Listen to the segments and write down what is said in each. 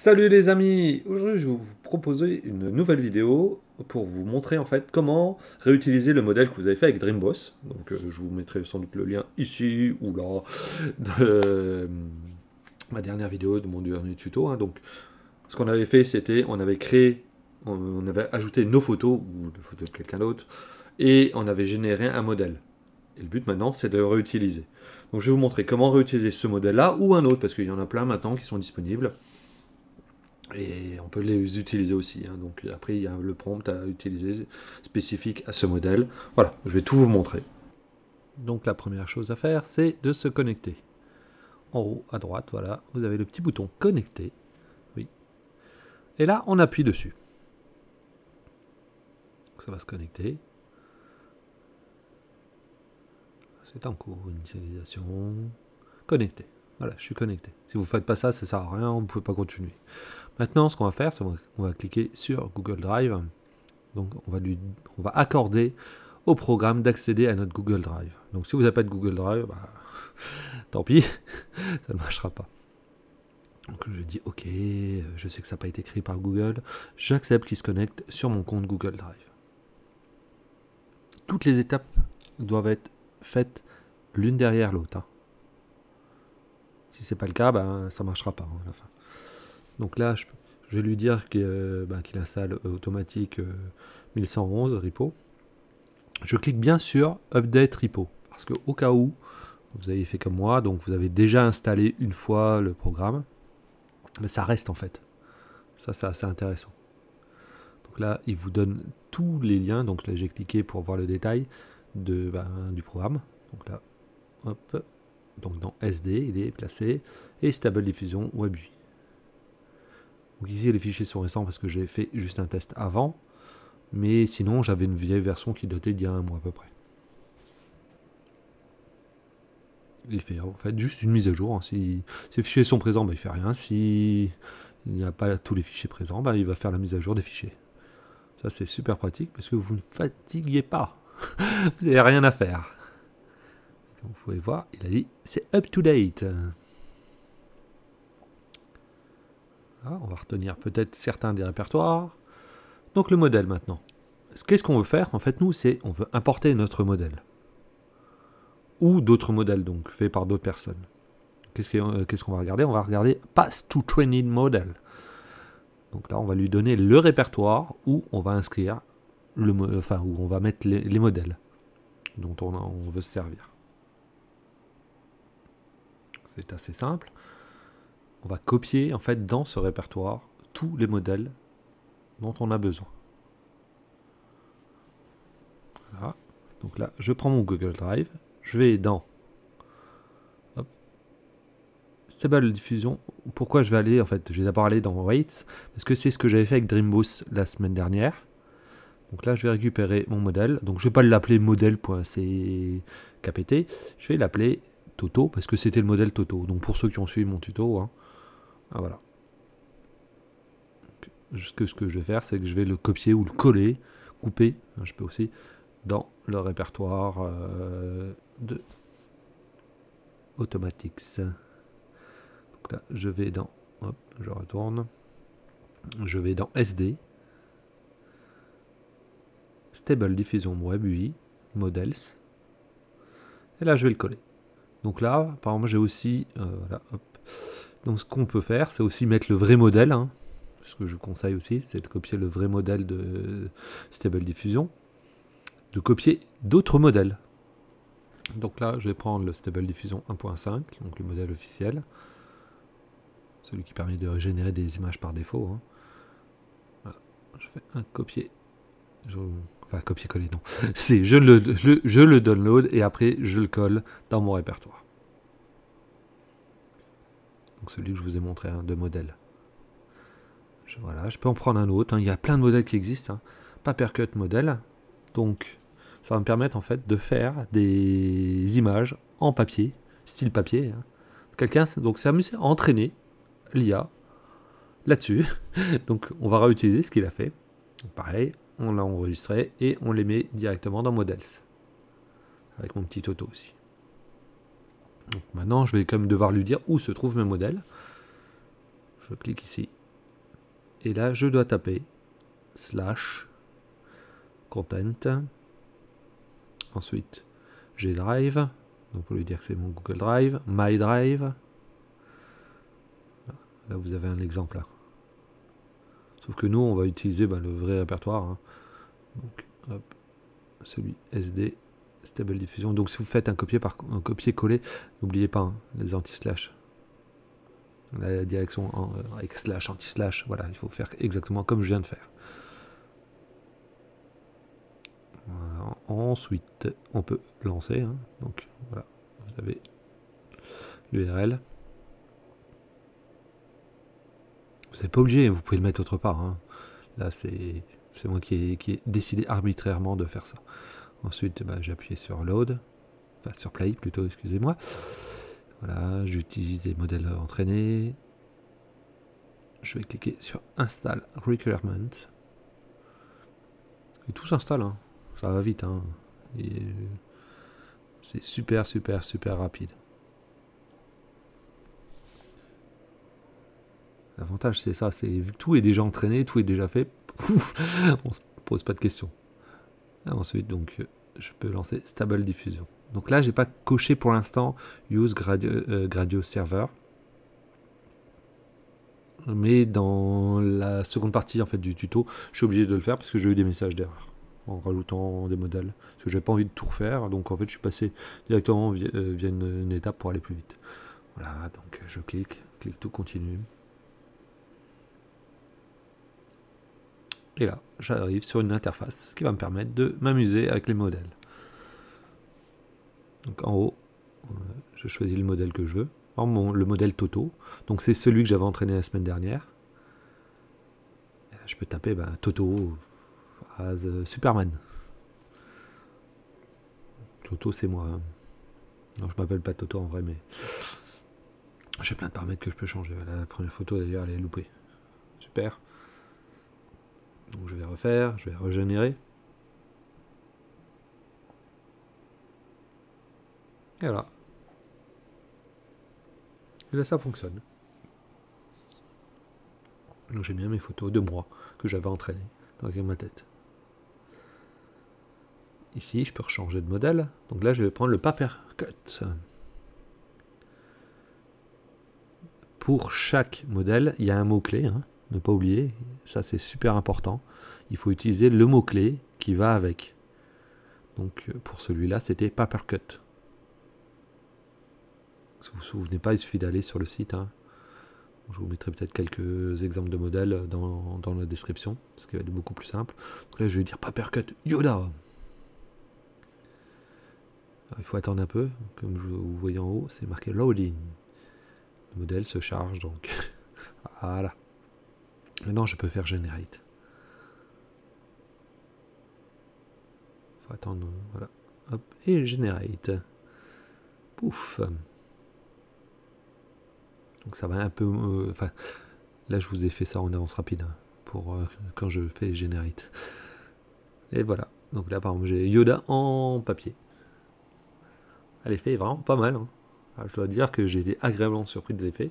Salut les amis! Aujourd'hui, je vais vous proposer une nouvelle vidéo pour vous montrer en fait comment réutiliser le modèle que vous avez fait avec Dreamboss. Donc, je vous mettrai sans doute le lien ici ou là de ma dernière vidéo, de mon dernier tuto, hein. Donc, ce qu'on avait fait, c'était on avait créé, on avait ajouté nos photos ou les photos de quelqu'un d'autre et on avait généré un modèle. Et le but maintenant, c'est de le réutiliser. Donc, je vais vous montrer comment réutiliser ce modèle-là ou un autre parce qu'il y en a plein maintenant qui sont disponibles. Et on peut les utiliser aussi, hein. Donc après, il y a le prompt à utiliser spécifique à ce modèle. Voilà, je vais tout vous montrer. Donc la première chose à faire, c'est de se connecter. En haut à droite, voilà, vous avez le petit bouton connecter. Oui. Et là, on appuie dessus. Donc, ça va se connecter. C'est en cours, initialisation. Connecté. Voilà, je suis connecté. Si vous ne faites pas ça, ça ne sert à rien, on ne peut pas continuer. Maintenant, ce qu'on va faire, c'est qu'on va cliquer sur Google Drive. Donc on va accorder au programme d'accéder à notre Google Drive. Donc si vous n'avez pas de Google Drive, bah, tant pis, ça ne marchera pas. Donc je dis OK, je sais que ça n'a pas été créé par Google, j'accepte qu'il se connecte sur mon compte Google Drive. Toutes les étapes doivent être faites l'une derrière l'autre, hein. Si c'est pas le cas, ben, ça ne marchera pas, hein, à la fin. Donc là, je vais lui dire qu'il installe automatique 1111 repo. Je clique bien sur Update Repo, parce que au cas où vous avez fait comme moi, donc vous avez déjà installé une fois le programme, mais ça reste en fait. Ça, c'est assez intéressant. Donc là, il vous donne tous les liens. Donc là, j'ai cliqué pour voir le détail du programme. Donc là, hop. Donc dans SD, il est placé. Et Stable Diffusion WebUI. Donc ici, les fichiers sont récents parce que j'ai fait juste un test avant. Mais sinon, j'avais une vieille version qui datait d'il y a un mois à peu près. Il fait en fait juste une mise à jour. Si ces fichiers sont présents, il ne fait rien. Si il n'y a pas tous les fichiers présents, il va faire la mise à jour des fichiers. Ça, c'est super pratique parce que vous ne fatiguez pas. Vous n'avez rien à faire. Comme vous pouvez voir, il a dit c'est up to date. Là, on va retenir peut-être certains des répertoires. Donc le modèle maintenant. Qu'est-ce qu'on veut faire? En fait, nous, on veut importer notre modèle. Ou d'autres modèles, donc, faits par d'autres personnes. Qu'est-ce qu'on va regarder? On va regarder Pass to Training Model. Donc là, on va lui donner le répertoire où on va inscrire, où on va mettre les modèles dont on veut se servir. C'est assez simple. On va copier en fait dans ce répertoire tous les modèles dont on a besoin. Voilà. Donc là, je prends mon Google Drive, je vais dans Stable Diffusion. Pourquoi je vais aller, en fait, je vais d'abord aller dans Weights, parce que c'est ce que j'avais fait avec Dreamboss la semaine dernière. Donc là, je vais récupérer mon modèle. Donc je ne vais pas l'appeler modèle.ckpt, je vais l'appeler Toto, parce que c'était le modèle Toto. Donc pour ceux qui ont suivi mon tuto, hein, voilà. Donc, ce que je vais faire, c'est que je vais le copier ou le coller, couper, hein, je peux aussi, dans le répertoire de Automatics. Donc là, je vais dans, hop, je retourne, je vais dans SD, Stable Diffusion WebUI, Models, et là je vais le coller. Donc là, par exemple, j'ai aussi, voilà, hop. Donc ce qu'on peut faire, c'est aussi mettre le vrai modèle, hein. Ce que je conseille aussi, c'est de copier le vrai modèle de Stable Diffusion, de copier d'autres modèles. Donc là, je vais prendre le Stable Diffusion 1.5, donc le modèle officiel, celui qui permet de générer des images par défaut, hein. Voilà. Je fais un copier, enfin copier-coller, non. Si, je le download et après je le colle dans mon répertoire. Donc celui que je vous ai montré, hein, de modèle. Voilà, je peux en prendre un autre, hein. Il y a plein de modèles qui existent, hein. Papercut modèle. Donc ça va me permettre en fait de faire des images en papier, style papier, hein. Quelqu'un donc s'est amusé à entraîner l'IA là-dessus. Donc on va réutiliser ce qu'il a fait. Donc, pareil, on l'a enregistré et on les met directement dans Models. Avec mon petit Toto aussi. Donc maintenant je vais quand même devoir lui dire où se trouvent mes modèles. Je clique ici Et là, je dois taper / content. Ensuite, j'ai Drive. Donc, pour lui dire que c'est mon Google Drive. My Drive. Là, vous avez un exemple là. Sauf que nous, on va utiliser le vrai répertoire. Hein. Donc, hop, celui SD, Stable Diffusion. Donc, si vous faites un copier-coller, n'oubliez pas hein, les anti-slash. La direction avec slash, anti-slash. Voilà, il faut faire exactement comme je viens de faire. Voilà. Ensuite, on peut lancer. Hein. Donc, voilà, vous avez l'URL. Vous n'êtes pas obligé, vous pouvez le mettre autre part. Hein. Là, c'est moi qui ai décidé arbitrairement de faire ça. Ensuite, j'ai appuyé sur Load, enfin sur Play plutôt, excusez-moi. Voilà, j'utilise des modèles entraînés. Je vais cliquer sur Install Requirement. Et tout s'installe, hein. Ça va vite. Hein. C'est super rapide. L'avantage c'est ça, c'est vu que tout est déjà entraîné, tout est déjà fait, on se pose pas de questions. Ensuite, donc, je peux lancer Stable Diffusion. Donc là, j'ai pas coché pour l'instant Use Gradio Server. Mais dans la seconde partie en fait du tuto, je suis obligé de le faire parce que j'ai eu des messages d'erreur en rajoutant des modèles. Parce que j'avais pas envie de tout refaire, donc en fait je suis passé directement via une étape pour aller plus vite. Voilà, donc je clique tout continue. Et là, j'arrive sur une interface qui va me permettre de m'amuser avec les modèles. Donc en haut, je choisis le modèle que je veux. Le modèle Toto. Donc c'est celui que j'avais entraîné la semaine dernière. Et là, je peux taper Toto as Superman. Toto c'est moi. Hein. Non, je m'appelle pas Toto en vrai, mais j'ai plein de paramètres que je peux changer. La première photo d'ailleurs elle est loupée. Super. Donc je vais refaire, je vais régénérer. Et voilà. Et là ça fonctionne. Donc j'ai bien mes photos de moi que j'avais entraînées dans ma tête. Ici je peux changer de modèle. Donc là je vais prendre le Papercut. Pour chaque modèle, il y a un mot-clé, hein, ne pas oublier, ça c'est super important. Il faut utiliser le mot-clé qui va avec. Donc pour celui-là, c'était Papercut. Si vous vous souvenez pas, il suffit d'aller sur le site. Hein. Je vous mettrai peut-être quelques exemples de modèles dans la description, ce qui va être beaucoup plus simple. Donc là, je vais dire Papercut Yoda. Alors, il faut attendre un peu, comme vous voyez en haut, c'est marqué Loading. Le modèle se charge, donc voilà. Maintenant, je peux faire Generate. Il faut attendre, voilà. Hop, et Generate. Pouf. Donc ça va un peu... là, je vous ai fait ça en avance rapide, hein, pour quand je fais Generate. Et voilà. Donc là, par exemple, j'ai Yoda en papier. L'effet est vraiment pas mal. Hein. Alors, je dois dire que j'ai été agréablement surpris de l'effet.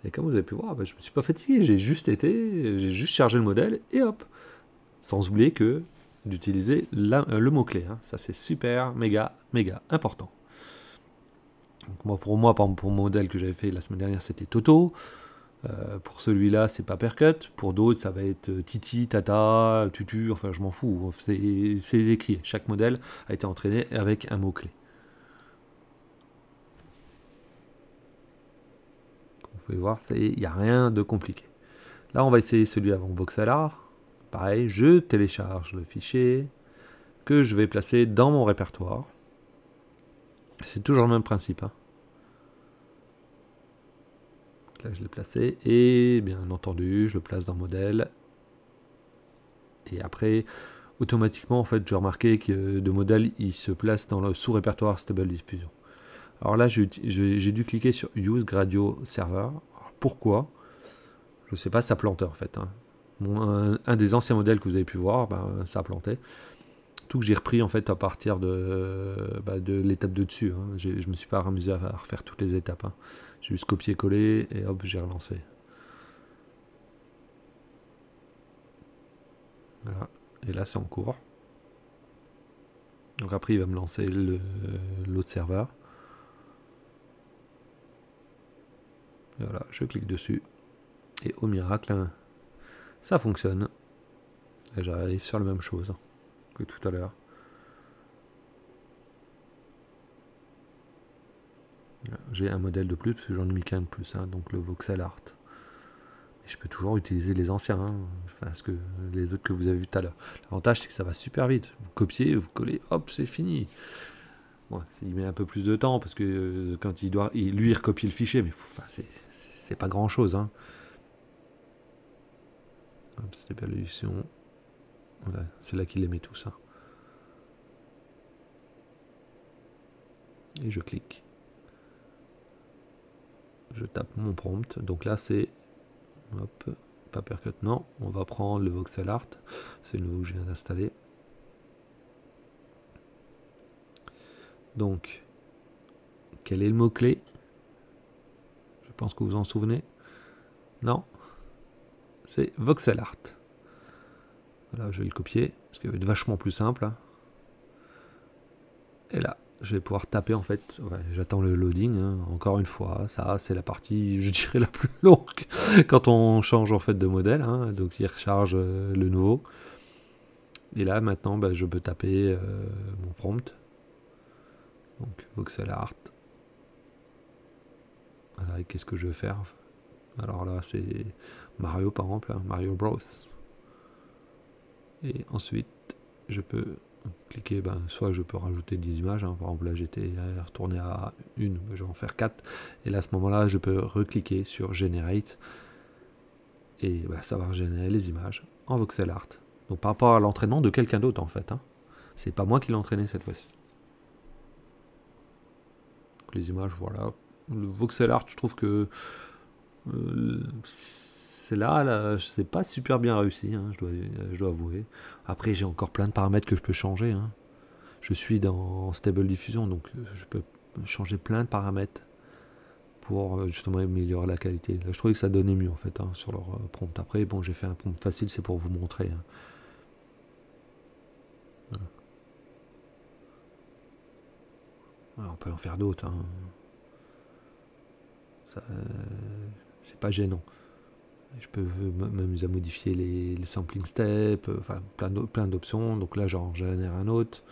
Et comme vous avez pu voir, je me suis pas fatigué. J'ai juste chargé le modèle et hop. Sans oublier que d'utiliser le mot-clé. Hein. Ça, c'est super, méga important. Donc, pour moi, par exemple, pour mon modèle que j'avais fait la semaine dernière, c'était Toto. Pour celui-là, c'est Papercut. Pour d'autres, ça va être Titi, Tata, Tutu. Enfin, je m'en fous. C'est écrit. Chaque modèle a été entraîné avec un mot-clé. Vous pouvez voir, il n'y a rien de compliqué. Là, on va essayer celui avant Voxelar. Pareil, je télécharge le fichier que je vais placer dans mon répertoire. C'est toujours le même principe. Hein. Là, je l'ai placé et bien entendu, je le place dans modèle. Et après, automatiquement, en fait, j'ai remarqué que de modèle, il se place dans le sous-répertoire Stable Diffusion. Alors là, j'ai dû cliquer sur Use Gradio Server. Alors, pourquoi? Je ne sais pas, ça plantait en fait. Hein. Un des anciens modèles que vous avez pu voir, ça plantait. Tout que j'ai repris en fait à partir de l'étape de dessus. Hein. Je ne me suis pas amusé à refaire toutes les étapes. Hein. J'ai juste copié-collé et hop, j'ai relancé. Voilà. Et là, c'est en cours. Donc après, il va me lancer l'autre serveur. Et voilà, je clique dessus. Et au miracle, hein, ça fonctionne. Et j'arrive sur la même chose que tout à l'heure. J'ai un modèle de plus, parce que j'en ai mis qu'un de plus, hein, donc le voxel art. Et je peux toujours utiliser les anciens, hein, enfin, que les autres que vous avez vus tout à l'heure. L'avantage, c'est que ça va super vite. Vous copiez, vous collez, hop, c'est fini. Bon, il met un peu plus de temps, parce que quand lui, il recopie le fichier, mais enfin, c'est pas grand-chose. Hein. C'était l'évolution. Voilà, c'est là qu'il les met tout ça. Et je clique. Je tape mon prompt. Donc là, c'est... Hop, Papercut, non. On va prendre le voxel art. C'est le nouveau que je viens d'installer. Donc, quel est le mot-clé? Je pense que vous en souvenez. Non. C'est voxel art. Voilà, je vais le copier. Parce qu'il va être vachement plus simple. Hein. Et là, je vais pouvoir taper en fait. Ouais, j'attends le loading. Hein. Encore une fois, ça c'est la partie, je dirais, la plus longue quand on change en fait de modèle. Hein. Donc il recharge le nouveau. Et là maintenant, bah, je peux taper mon prompt. Donc voxel art. Voilà, et qu'est-ce que je vais faire? Alors là, c'est Mario par exemple, hein, Mario Bros. Et ensuite, je peux cliquer, soit je peux rajouter des images, hein, par exemple là j'étais retourné à une, je vais en faire 4, et là à ce moment-là je peux recliquer sur Generate, et ça va générer les images en voxel art. Donc par rapport à l'entraînement de quelqu'un d'autre en fait, hein. C'est pas moi qui l'ai entraîné cette fois-ci. Les images, voilà. Le voxel art, je trouve que c'est là, c'est pas super bien réussi, hein, je dois avouer. Après j'ai encore plein de paramètres que je peux changer, hein. Je suis dans Stable Diffusion, donc je peux changer plein de paramètres pour justement améliorer la qualité. Là, je trouvais que ça donnait mieux en fait, hein, sur leur prompt. Après, bon, j'ai fait un prompt facile, c'est pour vous montrer. Hein. Voilà. Alors, on peut en faire d'autres. Hein. C'est pas gênant. Je peux m'amuser à modifier les sampling steps, enfin plein d'options. Donc là, j'en génère un autre.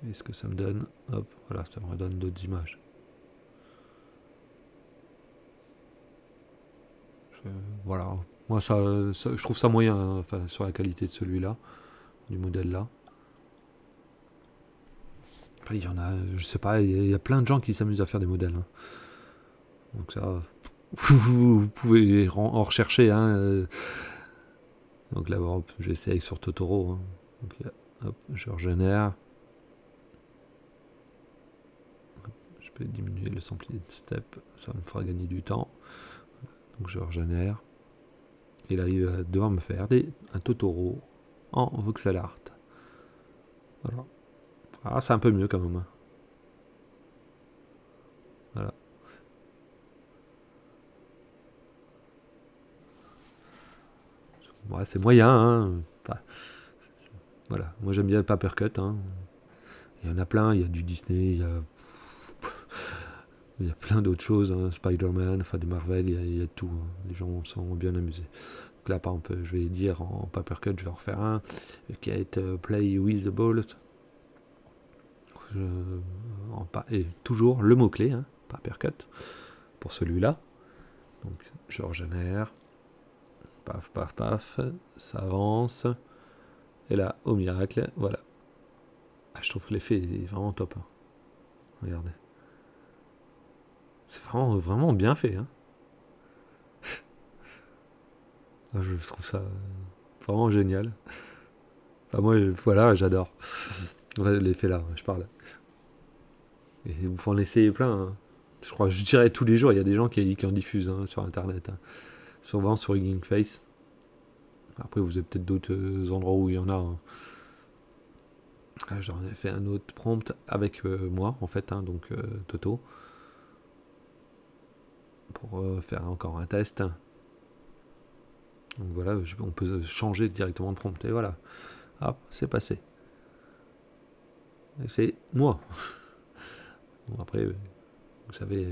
Et ce que ça me donne, hop, voilà, ça me redonne d'autres images. Voilà, moi je trouve ça moyen, hein, enfin, sur la qualité de celui-là, du modèle là. Après il y en a, je sais pas, il y a plein de gens qui s'amusent à faire des modèles. Hein. Donc ça, vous pouvez en rechercher. Hein, donc là, j'essaie sur Totoro. Hein. Donc, hop, je régénère. Je peux diminuer le sampling step, ça me fera gagner du temps. Donc je régénère. Et là, il va devoir me faire un Totoro en voxel art. Voilà. Ah, c'est un peu mieux quand même. Voilà. Ouais, c'est moyen. Hein. Enfin, voilà. Moi, j'aime bien le Papercut. Hein. Il y en a plein. Il y a du Disney. Il y a plein d'autres choses. Hein. Spider-Man, enfin des Marvel. Il y a tout. Hein. Les gens sont bien amusés. Donc là, par exemple, je vais dire en Papercut, je vais en refaire un qui va être Play with the Balls. Et toujours le mot-clé, hein, Papercut, pour celui-là. Donc je régénère. Paf, paf, paf. Ça avance. Et là, au miracle, voilà. Ah, je trouve que l'effet est vraiment top. Hein. Regardez. C'est vraiment, vraiment bien fait. Hein. Je trouve ça vraiment génial. Enfin, moi, voilà, j'adore. L'effet là, je parle. Et vous pouvez en essayer plein. Hein. Je dirais tous les jours, il y a des gens qui en diffusent hein, sur Internet. Hein. Souvent sur Hugging Face. Après, vous avez peut-être d'autres endroits où il y en a. Hein. J'en ai fait un autre prompt avec moi, en fait, hein, donc Toto. Pour faire encore un test. Donc voilà, on peut changer directement de prompt. Et voilà, hop, c'est passé. Et c'est moi. Bon, après, vous savez,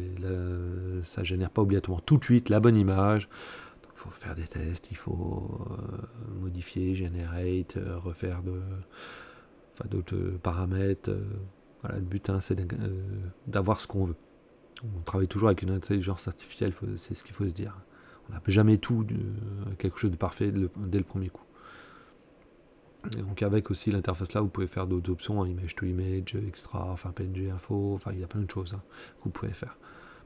ça génère pas obligatoirement tout de suite la bonne image. Il faut faire des tests, il faut modifier, generate, refaire d'autres paramètres. Voilà, le but, hein, c'est d'avoir ce qu'on veut. On travaille toujours avec une intelligence artificielle, c'est ce qu'il faut se dire. On n'a jamais tout, quelque chose de parfait dès le premier coup. Et donc avec aussi l'interface là, vous pouvez faire d'autres options, hein, image to image, extra, enfin PNG info, enfin il y a plein de choses hein, que vous pouvez faire.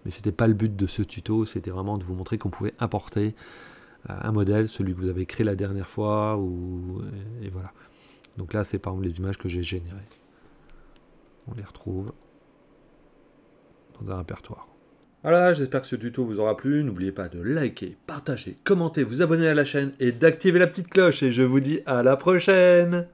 Mais c'était pas le but de ce tuto, c'était vraiment de vous montrer qu'on pouvait importer un modèle, celui que vous avez créé la dernière fois, et voilà. Donc là, c'est par exemple les images que j'ai générées. On les retrouve dans un répertoire. Voilà, j'espère que ce tuto vous aura plu. N'oubliez pas de liker, partager, commenter, vous abonner à la chaîne et d'activer la petite cloche. Et je vous dis à la prochaine!